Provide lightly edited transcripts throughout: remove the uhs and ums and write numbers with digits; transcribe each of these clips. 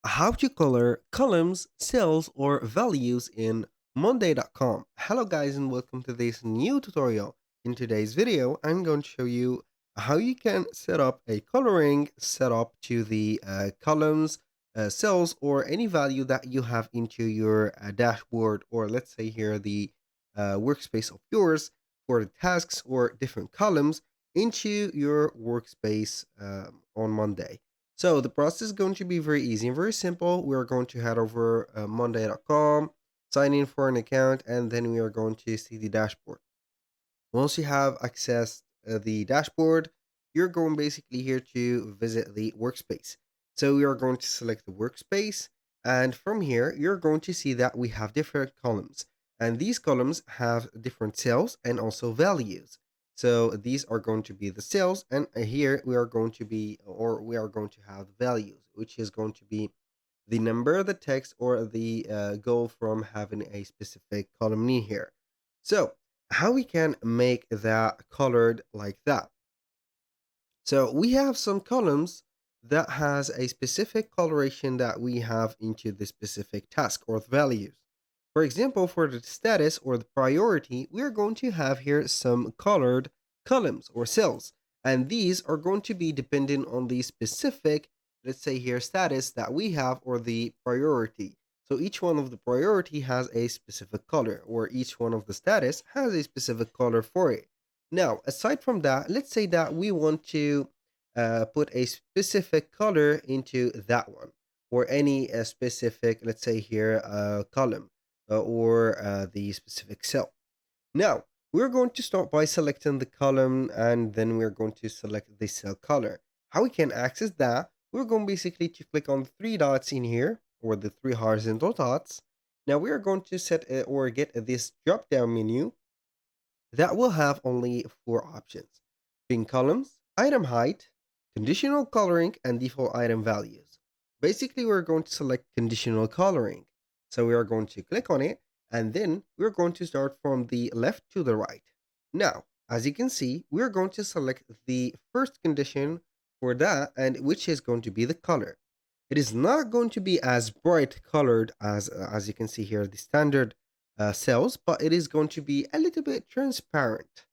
How to color columns, cells, or values in Monday.com. Hello guys and welcome to this new tutorial. In today's video, I'm going to show you how you can set up a coloring setup to the columns, cells, or any value that you have into your dashboard, or let's say here the workspace of yours for the tasks or different columns into your workspace on Monday. So the process is going to be very easy and very simple. We are going to head over monday.com, sign in for an account, and then we are going to see the dashboard. Once you have accessed the dashboard, you're going basically here to visit the workspace. So we are going to select the workspace, and from here, you're going to see that we have different columns, and these columns have different cells and also values. So these are going to be the cells, and here we are going to be, or we are going to have the values, which is going to be the number, the text, or the goal from having a specific column in here. So how we can make that colored like that? So we have some columns that has a specific coloration that we have into the specific task or the values. For example, for the status or the priority, we're going to have here some colored columns or cells. And these are going to be dependent on the specific, let's say here, status that we have or the priority. So each one of the priority has a specific color, or each one of the status has a specific color for it. Now, aside from that, let's say that we want to put a specific color into that one, or any specific, let's say here, column or the specific cell. Now, we're going to start by selecting the column and then we're going to select the cell color. How we can access that? We're going basically to click on the three dots in here or the three horizontal dots. Now we are going to set or get this drop down menu that will have only four options: pin columns, item height, conditional coloring, and default item values. Basically, we're going to select conditional coloring. So we are going to click on it, and then we're going to start from the left to the right. Now, as you can see, we're going to select the first condition for that, and which is going to be the color. It is not going to be as bright colored as you can see here, the standard cells, but it is going to be a little bit transparent.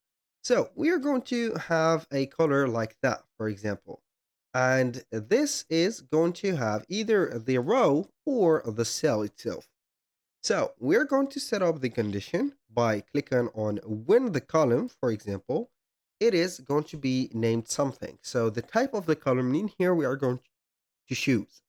So we are going to have a color like that, for example. And this is going to have either the row or the cell itself. So we're going to set up the condition by clicking on when the column, for example, it is going to be named something. So the type of the column in here we are going to choose.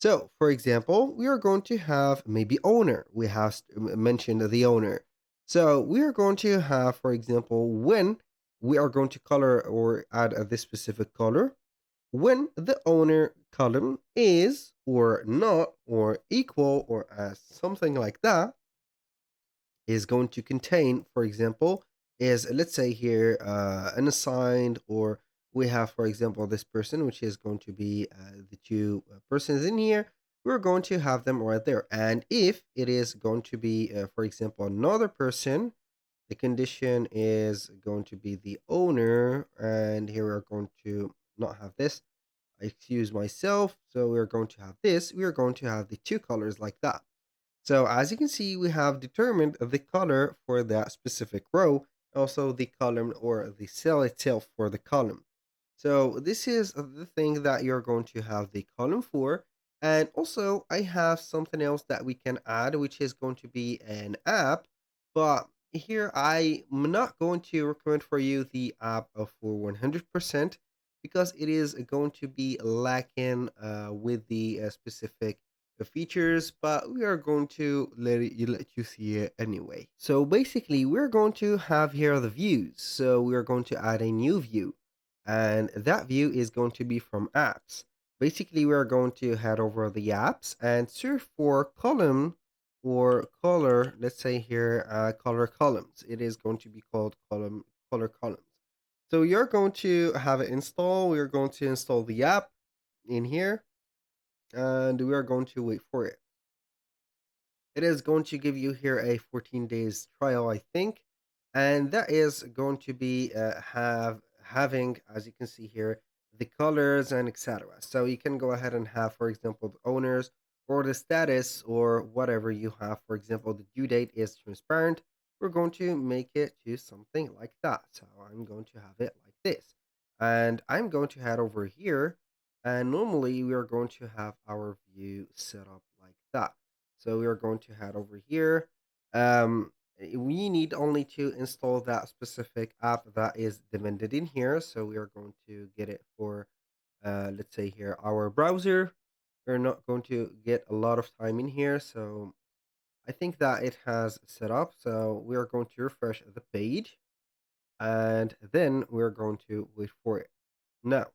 So, for example, we are going to have maybe owner. We have mentioned the owner. So, we are going to have, for example, when we are going to color or add this specific color, when the owner column is or not or equal or as something like that is going to contain, for example, is let's say here unassigned, or we have, for example, this person, which is going to be the two persons in here. We're going to have them right there. And if it is going to be, for example, another person, the condition is going to be the owner. And here we're going to not have this. I excuse myself. So we're going to have this. We're going to have the two colors like that. So as you can see, we have determined the color for that specific row, also the column or the cell itself for the column. So this is the thing that you're going to have the column for. And also I have something else that we can add, which is going to be an app. But here I'm not going to recommend for you the app for 100% because it is going to be lacking with the specific features, but we are going to let you see it anyway. So basically, we're going to have here the views. So we are going to add a new view, and that view is going to be from apps. Basically, we are going to head over the apps and search for column or color. Let's say here, color columns. It is going to be called color columns. So you're going to have it install. We're going to install the app in here and we are going to wait for it. It is going to give you here a 14 days trial, I think, and that is going to be having, as you can see here, the colors and etc. So you can go ahead and have, for example, the owners or the status or whatever you have. For example, the due date is transparent. We're going to make it to something like that. So I'm going to have it like this. And I'm going to head over here. And normally we are going to have our view set up like that. So we are going to head over here. We need only to install that specific app that is demanded in here. So we are going to get it for, let's say here, our browser. We're not going to get a lot of time in here. So I think that it has set up. So we are going to refresh the page and then we're going to wait for it. Now,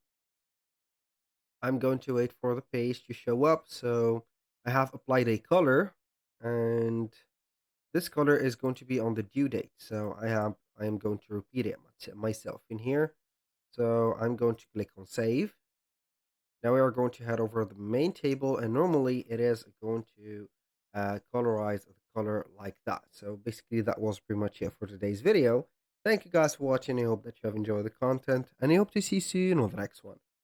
I'm going to wait for the page to show up. So I have applied a color and this color is going to be on the due date. So I am going to repeat it myself in here. So I'm going to click on save. Now we are going to head over the main table and normally it is going to colorize the color like that. So basically that was pretty much it for today's video. Thank you guys for watching. I hope that you have enjoyed the content and I hope to see you soon on the next one.